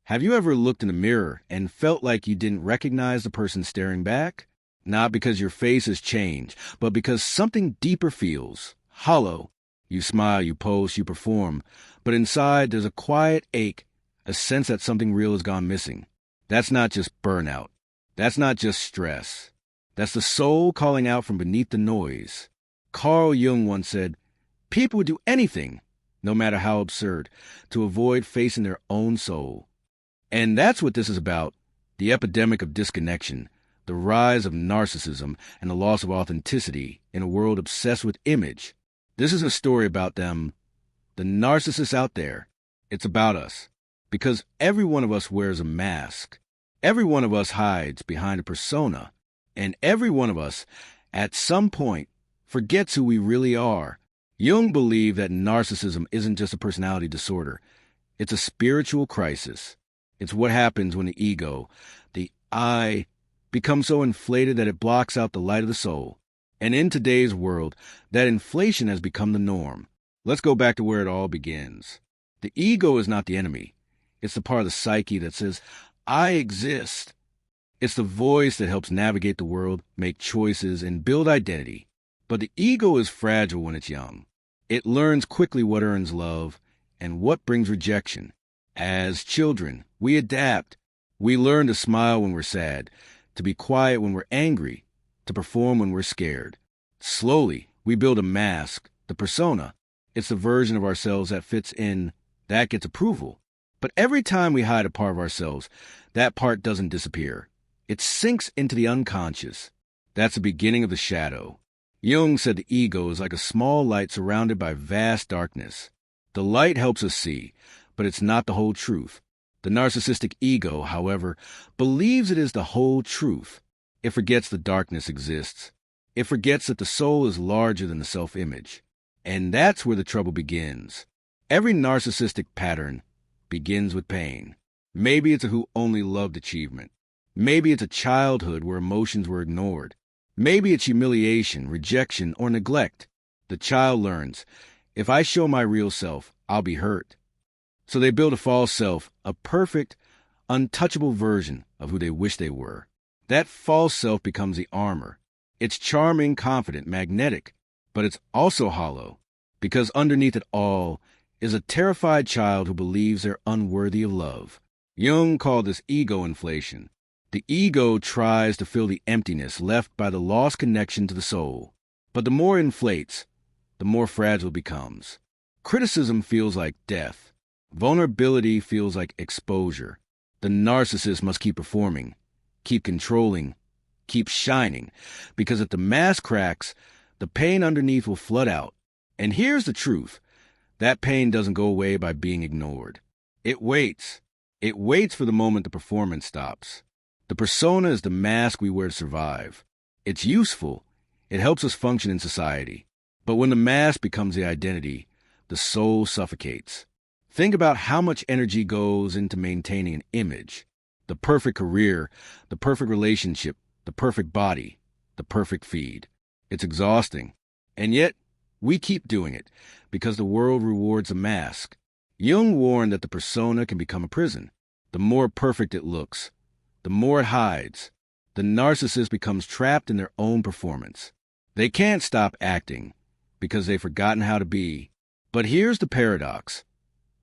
Have you ever looked in the mirror and felt like you didn't recognize the person staring back? Not because your face has changed, but because something deeper feels hollow. You smile, you pose, you perform, but inside there's a quiet ache, a sense that something real has gone missing. That's not just burnout. That's not just stress. That's the soul calling out from beneath the noise. Carl Jung once said, "People would do anything, no matter how absurd, to avoid facing their own soul." And that's what this is about, the epidemic of disconnection, the rise of narcissism, and the loss of authenticity in a world obsessed with image. This is a story about them, the narcissists out there. It's about us, because every one of us wears a mask. Every one of us hides behind a persona, and every one of us, at some point, forgets who we really are. Jung believed that narcissism isn't just a personality disorder. It's a spiritual crisis. It's what happens when the ego, the I, becomes so inflated that it blocks out the light of the soul. And in today's world, that inflation has become the norm. Let's go back to where it all begins. The ego is not the enemy. It's the part of the psyche that says, "I exist." It's the voice that helps navigate the world, make choices, and build identity. But the ego is fragile when it's young. It learns quickly what earns love and what brings rejection. As children, we adapt. We learn to smile when we're sad, to be quiet when we're angry, to perform when we're scared. Slowly, we build a mask, the persona. It's the version of ourselves that fits in, that gets approval. But every time we hide a part of ourselves, that part doesn't disappear. It sinks into the unconscious. That's the beginning of the shadow. Jung said the ego is like a small light surrounded by vast darkness. The light helps us see, but it's not the whole truth. The narcissistic ego, however, believes it is the whole truth. It forgets the darkness exists. It forgets that the soul is larger than the self-image. And that's where the trouble begins. Every narcissistic pattern begins with pain. Maybe it's a who only loved achievement. Maybe it's a childhood where emotions were ignored. Maybe it's humiliation, rejection, or neglect. The child learns, if I show my real self, I'll be hurt. So they build a false self, a perfect, untouchable version of who they wish they were. That false self becomes the armor. It's charming, confident, magnetic, but it's also hollow, because underneath it all is a terrified child who believes they're unworthy of love. Jung called this ego inflation. The ego tries to fill the emptiness left by the lost connection to the soul. But the more it inflates, the more fragile it becomes. Criticism feels like death. Vulnerability feels like exposure. The narcissist must keep performing, keep controlling, keep shining, because if the mask cracks, the pain underneath will flood out. And here's the truth. That pain doesn't go away by being ignored. It waits. It waits for the moment the performance stops. The persona is the mask we wear to survive. It's useful. It helps us function in society. But when the mask becomes the identity, the soul suffocates. Think about how much energy goes into maintaining an image. The perfect career, the perfect relationship, the perfect body, the perfect feed. It's exhausting. And yet, we keep doing it because the world rewards a mask. Jung warned that the persona can become a prison. The more perfect it looks, the more it hides. The narcissist becomes trapped in their own performance. They can't stop acting because they've forgotten how to be. But here's the paradox.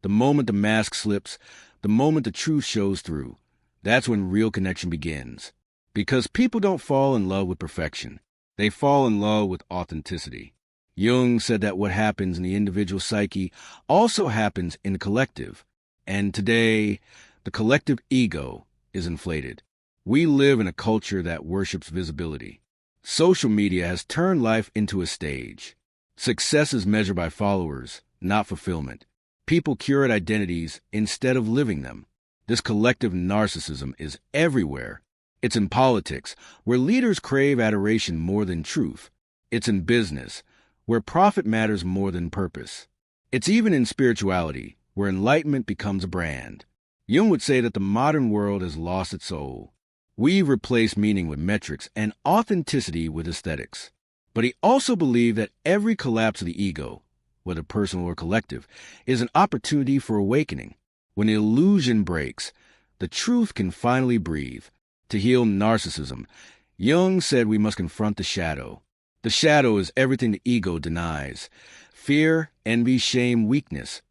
The moment the mask slips, the moment the truth shows through, that's when real connection begins. Because people don't fall in love with perfection. They fall in love with authenticity. Jung said that what happens in the individual psyche also happens in the collective. And today, the collective ego is inflated. We live in a culture that worships visibility. Social media has turned life into a stage. Success is measured by followers, not fulfillment. People curate identities instead of living them. This collective narcissism is everywhere. It's in politics, where leaders crave adoration more than truth. It's in business, where profit matters more than purpose. It's even in spirituality, where enlightenment becomes a brand. Jung would say that the modern world has lost its soul. We've replaced meaning with metrics and authenticity with aesthetics. But he also believed that every collapse of the ego, whether personal or collective, is an opportunity for awakening. When the illusion breaks, the truth can finally breathe. To heal narcissism, Jung said we must confront the shadow. The shadow is everything the ego denies: fear, envy, shame, weakness,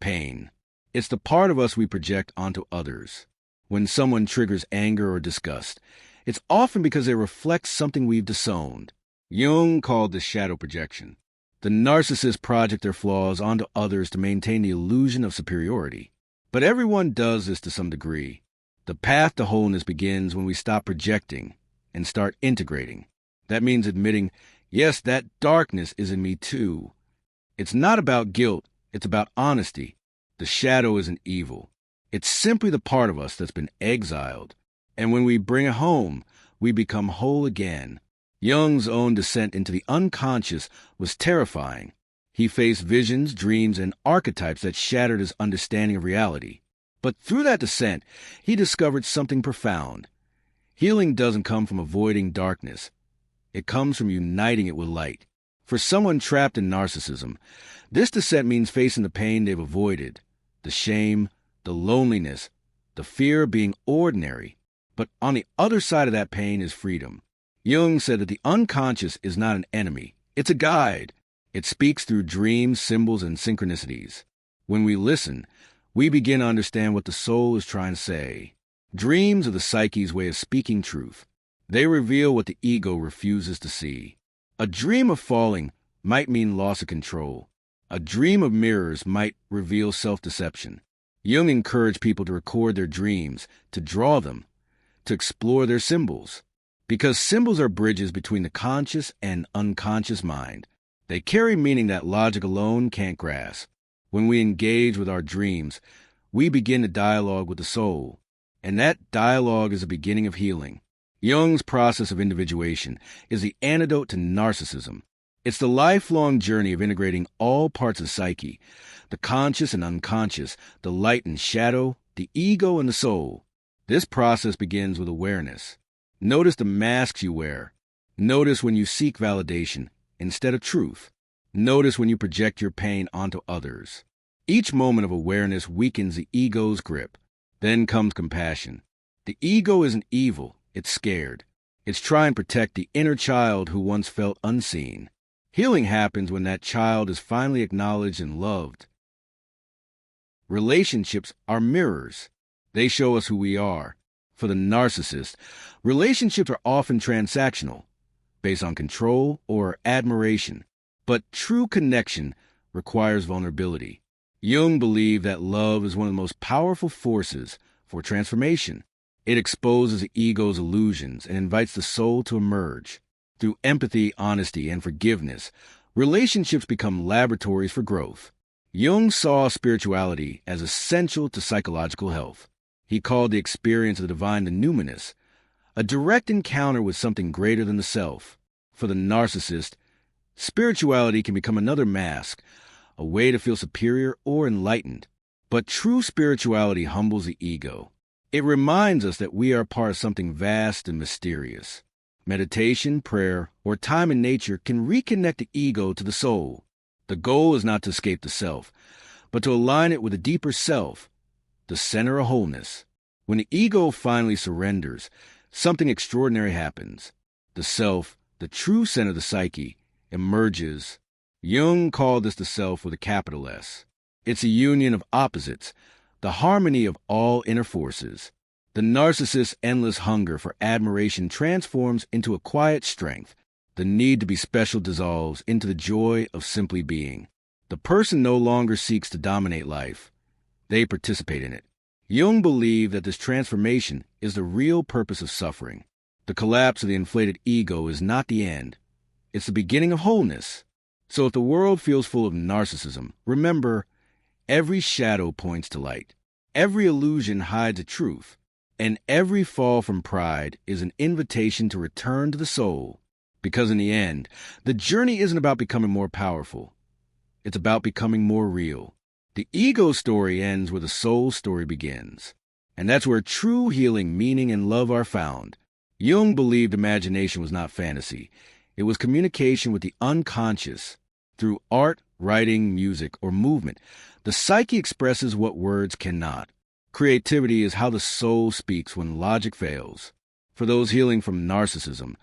pain. It's the part of us we project onto others. When someone triggers anger or disgust, it's often because they reflect something we've disowned. Jung called this shadow projection. The narcissists project their flaws onto others to maintain the illusion of superiority. But everyone does this to some degree. The path to wholeness begins when we stop projecting and start integrating. That means admitting, yes, that darkness is in me too. It's not about guilt, it's about honesty. The shadow isn't evil. It's simply the part of us that's been exiled. And when we bring it home, we become whole again. Jung's own descent into the unconscious was terrifying. He faced visions, dreams, and archetypes that shattered his understanding of reality. But through that descent, he discovered something profound. Healing doesn't come from avoiding darkness. It comes from uniting it with light. For someone trapped in narcissism, this descent means facing the pain they've avoided, the shame, the loneliness, the fear of being ordinary. But on the other side of that pain is freedom. Jung said that the unconscious is not an enemy. It's a guide. It speaks through dreams, symbols, and synchronicities. When we listen, we begin to understand what the soul is trying to say. Dreams are the psyche's way of speaking truth. They reveal what the ego refuses to see. A dream of falling might mean loss of control. A dream of mirrors might reveal self-deception. Jung encouraged people to record their dreams, to draw them, to explore their symbols. Because symbols are bridges between the conscious and unconscious mind. They carry meaning that logic alone can't grasp. When we engage with our dreams, we begin to dialogue with the soul. And that dialogue is the beginning of healing. Jung's process of individuation is the antidote to narcissism. It's the lifelong journey of integrating all parts of psyche, the conscious and unconscious, the light and shadow, the ego and the soul. This process begins with awareness. Notice the masks you wear. Notice when you seek validation instead of truth. Notice when you project your pain onto others. Each moment of awareness weakens the ego's grip. Then comes compassion. The ego isn't evil, it's scared. It's trying to protect the inner child who once felt unseen. Healing happens when that child is finally acknowledged and loved. Relationships are mirrors. They show us who we are. For the narcissist, relationships are often transactional, based on control or admiration. But true connection requires vulnerability. Jung believed that love is one of the most powerful forces for transformation. It exposes the ego's illusions and invites the soul to emerge. Through empathy, honesty, and forgiveness, relationships become laboratories for growth. Jung saw spirituality as essential to psychological health. He called the experience of the divine the numinous, a direct encounter with something greater than the self. For the narcissist, spirituality can become another mask, a way to feel superior or enlightened. But true spirituality humbles the ego. It reminds us that we are part of something vast and mysterious. Meditation, prayer, or time in nature can reconnect the ego to the soul. The goal is not to escape the self, but to align it with a deeper self, the center of wholeness. When the ego finally surrenders, something extraordinary happens. The self, the true center of the psyche, emerges. Jung called this the self with a capital S. It's a union of opposites, the harmony of all inner forces. The narcissist's endless hunger for admiration transforms into a quiet strength. The need to be special dissolves into the joy of simply being. The person no longer seeks to dominate life. They participate in it. Jung believed that this transformation is the real purpose of suffering. The collapse of the inflated ego is not the end. It's the beginning of wholeness. So if the world feels full of narcissism, remember, every shadow points to light. Every illusion hides a truth. And every fall from pride is an invitation to return to the soul. Because in the end, the journey isn't about becoming more powerful. It's about becoming more real. The ego story ends where the soul story begins. And that's where true healing, meaning, and love are found. Jung believed imagination was not fantasy. It was communication with the unconscious. Through art, writing, music, or movement, the psyche expresses what words cannot. Creativity is how the soul speaks when logic fails. For those healing from narcissism,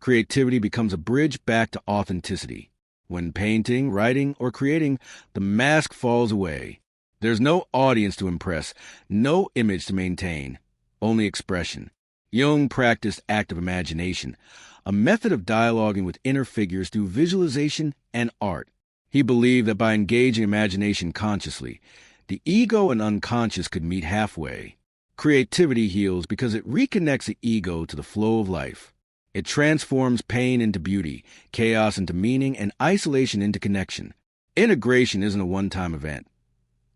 creativity becomes a bridge back to authenticity. When painting, writing, or creating, the mask falls away. There's no audience to impress, no image to maintain, only expression. Jung practiced active imagination, a method of dialoguing with inner figures through visualization and art. He believed that by engaging imagination consciously, the ego and unconscious could meet halfway. Creativity heals because it reconnects the ego to the flow of life. It transforms pain into beauty, chaos into meaning, and isolation into connection. Integration isn't a one-time event.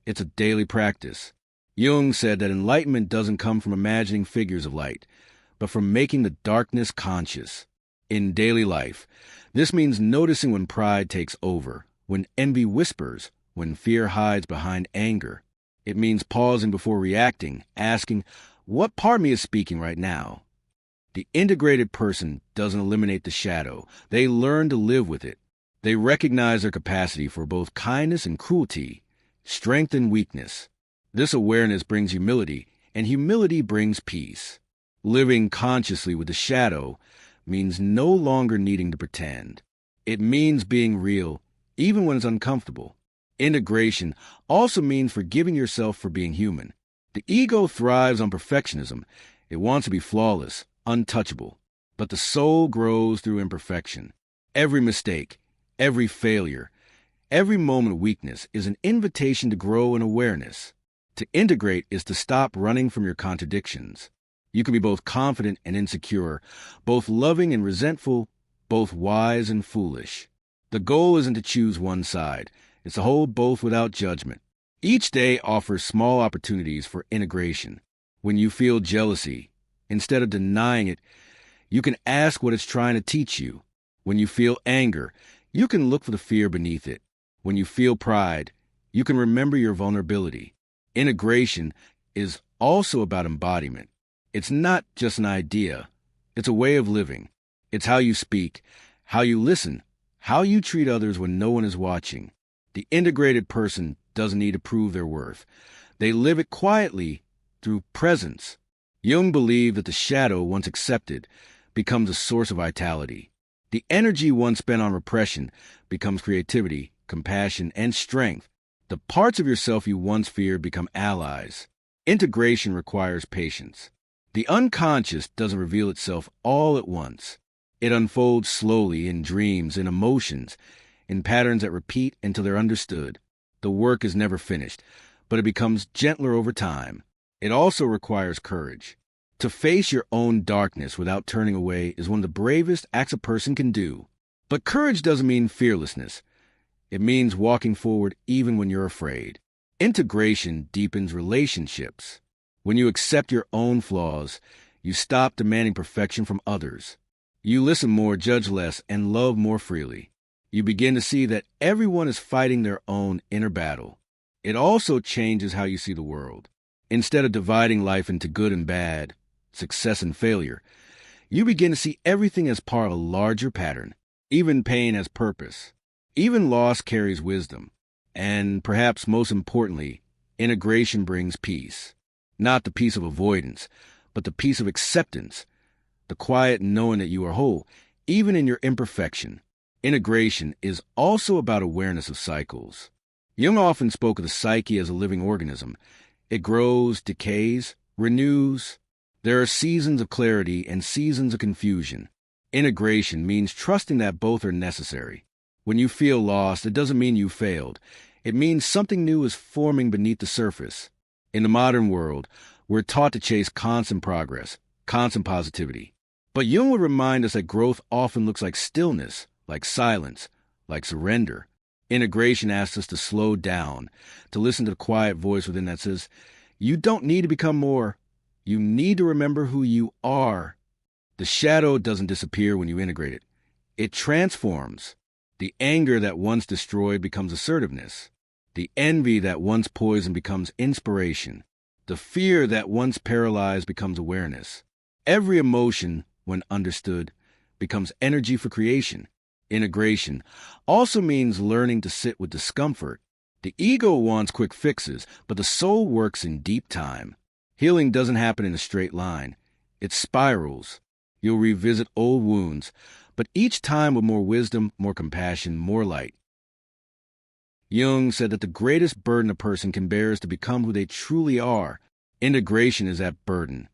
It's a daily practice. Jung said that enlightenment doesn't come from imagining figures of light, but from making the darkness conscious. In daily life, this means noticing when pride takes over, when envy whispers, when fear hides behind anger. It means pausing before reacting, asking, what part of me is speaking right now? The integrated person doesn't eliminate the shadow. They learn to live with it. They recognize their capacity for both kindness and cruelty, strength and weakness. This awareness brings humility, and humility brings peace. Living consciously with the shadow means no longer needing to pretend. It means being real, even when it's uncomfortable. Integration also means forgiving yourself for being human. The ego thrives on perfectionism. It wants to be flawless, untouchable. But the soul grows through imperfection. Every mistake, every failure, every moment of weakness is an invitation to grow in awareness. To integrate is to stop running from your contradictions. You can be both confident and insecure, both loving and resentful, both wise and foolish. The goal isn't to choose one side. It's to hold both without judgment. Each day offers small opportunities for integration. When you feel jealousy, instead of denying it, you can ask what it's trying to teach you. When you feel anger, you can look for the fear beneath it. When you feel pride, you can remember your vulnerability. Integration is also about embodiment. It's not just an idea. It's a way of living. It's how you speak, how you listen, how you treat others when no one is watching. The integrated person doesn't need to prove their worth. They live it quietly through presence. Jung believed that the shadow, once accepted, becomes a source of vitality. The energy once spent on repression becomes creativity, compassion, and strength. The parts of yourself you once feared become allies. Integration requires patience. The unconscious doesn't reveal itself all at once. It unfolds slowly in dreams, in emotions, in patterns that repeat until they're understood. The work is never finished, but it becomes gentler over time. It also requires courage. To face your own darkness without turning away is one of the bravest acts a person can do. But courage doesn't mean fearlessness. It means walking forward even when you're afraid. Integration deepens relationships. When you accept your own flaws, you stop demanding perfection from others. You listen more, judge less, and love more freely. You begin to see that everyone is fighting their own inner battle. It also changes how you see the world. Instead of dividing life into good and bad, success and failure, you begin to see everything as part of a larger pattern. Even pain has purpose. Even loss carries wisdom. And perhaps most importantly, integration brings peace. Not the peace of avoidance, but the peace of acceptance. The quiet knowing that you are whole, even in your imperfection. Integration is also about awareness of cycles. Jung often spoke of the psyche as a living organism. It grows, decays, renews. There are seasons of clarity and seasons of confusion. Integration means trusting that both are necessary. When you feel lost, it doesn't mean you failed. It means something new is forming beneath the surface. In the modern world, we're taught to chase constant progress, constant positivity. But Jung would remind us that growth often looks like stillness, like silence, like surrender. Integration asks us to slow down, to listen to the quiet voice within that says, you don't need to become more. You need to remember who you are. The shadow doesn't disappear when you integrate it. It transforms. The anger that once destroyed becomes assertiveness. The envy that once poisoned becomes inspiration. The fear that once paralyzed becomes awareness. Every emotion, when understood, becomes energy for creation. Integration also means learning to sit with discomfort. The ego wants quick fixes, but the soul works in deep time. Healing doesn't happen in a straight line. It spirals. You'll revisit old wounds, but each time with more wisdom, more compassion, more light. Jung said that the greatest burden a person can bear is to become who they truly are. Integration is that burden.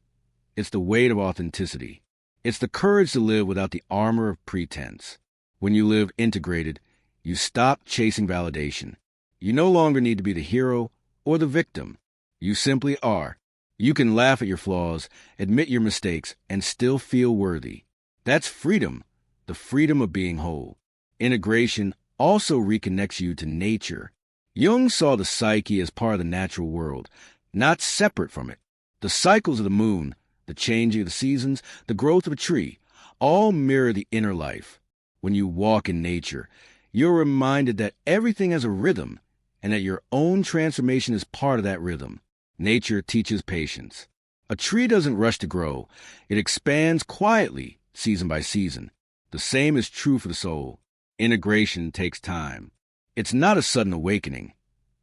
It's the weight of authenticity. It's the courage to live without the armor of pretense. When you live integrated, you stop chasing validation. You no longer need to be the hero or the victim. You simply are. You can laugh at your flaws, admit your mistakes, and still feel worthy. That's freedom, the freedom of being whole. Integration also reconnects you to nature. Jung saw the psyche as part of the natural world, not separate from it. The cycles of the moon, the changing of the seasons, the growth of a tree, all mirror the inner life. When you walk in nature, you're reminded that everything has a rhythm and that your own transformation is part of that rhythm. Nature teaches patience. A tree doesn't rush to grow. It expands quietly, season by season. The same is true for the soul. Integration takes time. It's not a sudden awakening.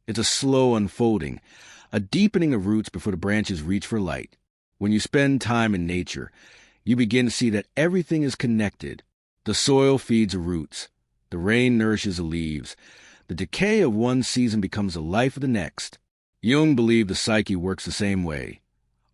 It's a slow unfolding, a deepening of roots before the branches reach for light. When you spend time in nature, you begin to see that everything is connected. The soil feeds the roots. The rain nourishes the leaves. The decay of one season becomes the life of the next. Jung believed the psyche works the same way.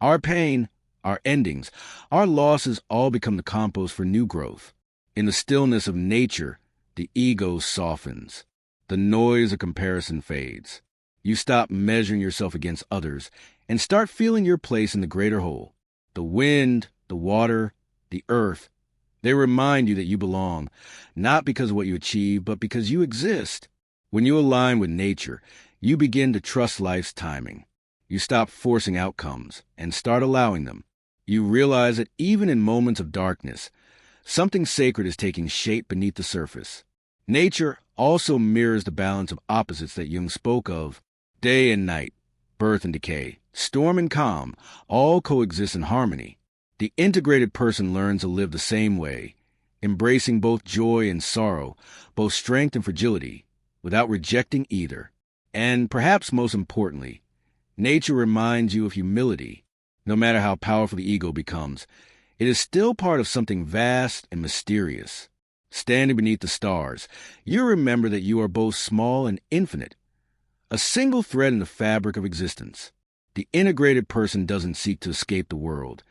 Our pain, our endings, our losses all become the compost for new growth. In the stillness of nature, the ego softens. The noise of comparison fades. You stop measuring yourself against others and start feeling your place in the greater whole. The wind, the water, the earth, they remind you that you belong, not because of what you achieve, but because you exist. When you align with nature, you begin to trust life's timing. You stop forcing outcomes and start allowing them. You realize that even in moments of darkness, something sacred is taking shape beneath the surface. Nature also mirrors the balance of opposites that Jung spoke of. Day and night, birth and decay, storm and calm, all coexist in harmony. The integrated person learns to live the same way, embracing both joy and sorrow, both strength and fragility, without rejecting either. And perhaps most importantly, nature reminds you of humility. No matter how powerful the ego becomes, it is still part of something vast and mysterious. Standing beneath the stars, you remember that you are both small and infinite, a single thread in the fabric of existence. The integrated person doesn't seek to escape the world.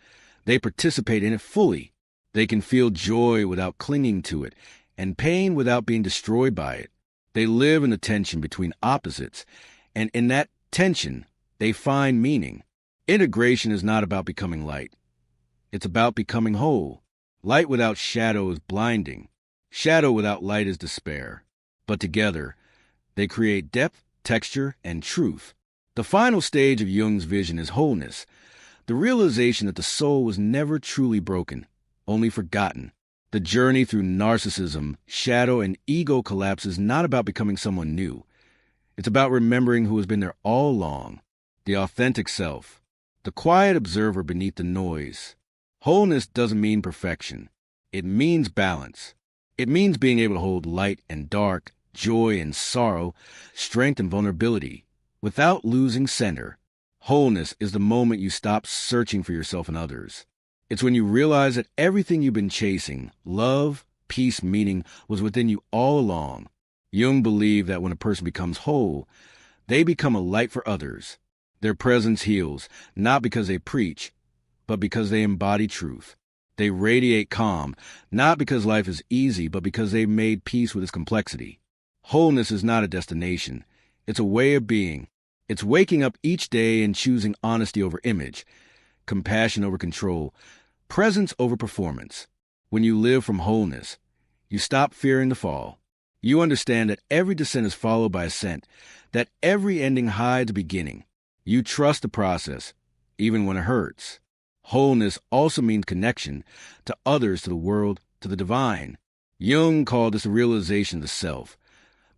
They participate in it fully. They can feel joy without clinging to it, and pain without being destroyed by it. They live in the tension between opposites, and in that tension, they find meaning. Integration is not about becoming light. It's about becoming whole. Light without shadow is blinding. Shadow without light is despair. But together, they create depth, texture, and truth. The final stage of Jung's vision is wholeness, the realization that the soul was never truly broken, only forgotten. The journey through narcissism, shadow, and ego collapse is not about becoming someone new. It's about remembering who has been there all along, the authentic self, the quiet observer beneath the noise. Wholeness doesn't mean perfection. It means balance. It means being able to hold light and dark, joy and sorrow, strength and vulnerability, without losing center. Wholeness is the moment you stop searching for yourself in others. It's when you realize that everything you've been chasing, love, peace, meaning, was within you all along. Jung believed that when a person becomes whole, they become a light for others. Their presence heals, not because they preach, but because they embody truth. They radiate calm, not because life is easy, but because they've made peace with its complexity. Wholeness is not a destination. It's a way of being. It's waking up each day and choosing honesty over image, compassion over control, presence over performance. When you live from wholeness, you stop fearing the fall. You understand that every descent is followed by ascent, that every ending hides a beginning. You trust the process, even when it hurts. Wholeness also means connection to others, to the world, to the divine. Jung called this a realization of the self,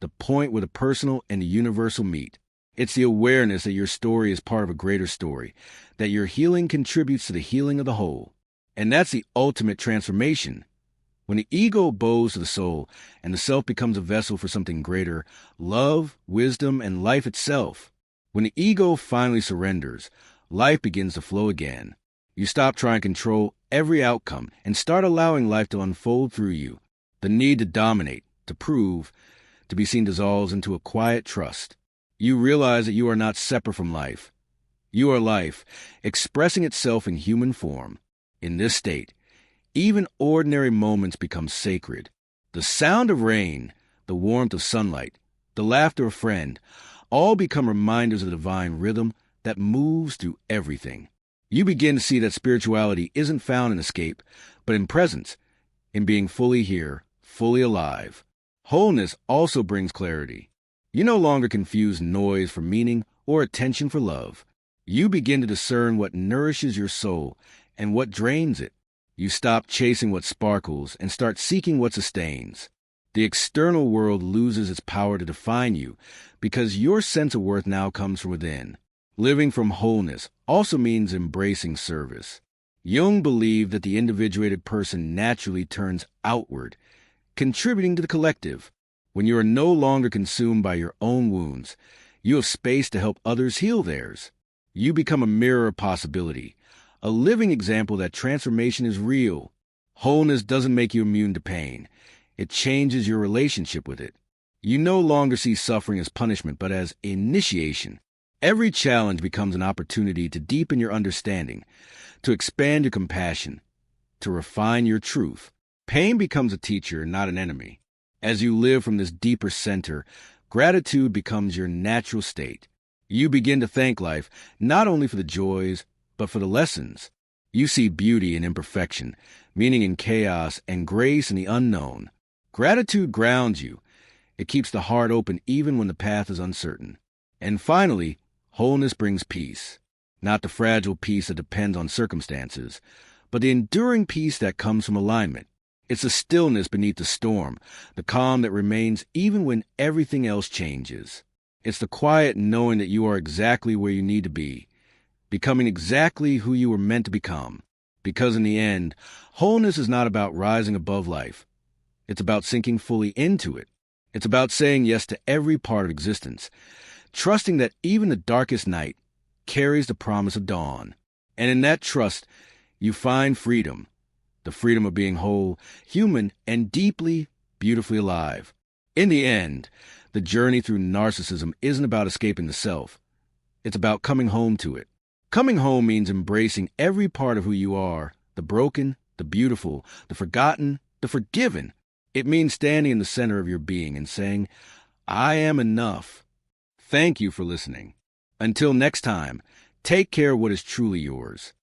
the point where the personal and the universal meet. It's the awareness that your story is part of a greater story, that your healing contributes to the healing of the whole. And that's the ultimate transformation. When the ego bows to the soul and the self becomes a vessel for something greater, love, wisdom, and life itself. When the ego finally surrenders, life begins to flow again. You stop trying to control every outcome and start allowing life to unfold through you. The need to dominate, to prove, to be seen dissolves into a quiet trust. You realize that you are not separate from life. You are life, expressing itself in human form. In this state, even ordinary moments become sacred. The sound of rain, the warmth of sunlight, the laughter of a friend, all become reminders of the divine rhythm that moves through everything. You begin to see that spirituality isn't found in escape, but in presence, in being fully here, fully alive. Wholeness also brings clarity. You no longer confuse noise for meaning or attention for love. You begin to discern what nourishes your soul and what drains it. You stop chasing what sparkles and start seeking what sustains. The external world loses its power to define you because your sense of worth now comes from within. Living from wholeness also means embracing service. Jung believed that the individuated person naturally turns outward, contributing to the collective. When you are no longer consumed by your own wounds, you have space to help others heal theirs. You become a mirror of possibility, a living example that transformation is real. Wholeness doesn't make you immune to pain. It changes your relationship with it. You no longer see suffering as punishment, but as initiation. Every challenge becomes an opportunity to deepen your understanding, to expand your compassion, to refine your truth. Pain becomes a teacher, not an enemy. As you live from this deeper center, gratitude becomes your natural state. You begin to thank life not only for the joys, but for the lessons. You see beauty in imperfection, meaning in chaos, and grace in the unknown. Gratitude grounds you. It keeps the heart open even when the path is uncertain. And finally, wholeness brings peace. Not the fragile peace that depends on circumstances, but the enduring peace that comes from alignment. It's the stillness beneath the storm, the calm that remains even when everything else changes. It's the quiet knowing that you are exactly where you need to be, becoming exactly who you were meant to become. Because in the end, wholeness is not about rising above life. It's about sinking fully into it. It's about saying yes to every part of existence, trusting that even the darkest night carries the promise of dawn. And in that trust, you find freedom. The freedom of being whole, human, and deeply, beautifully alive. In the end, the journey through narcissism isn't about escaping the self. It's about coming home to it. Coming home means embracing every part of who you are, the broken, the beautiful, the forgotten, the forgiven. It means standing in the center of your being and saying, I am enough. Thank you for listening. Until next time, take care of what is truly yours.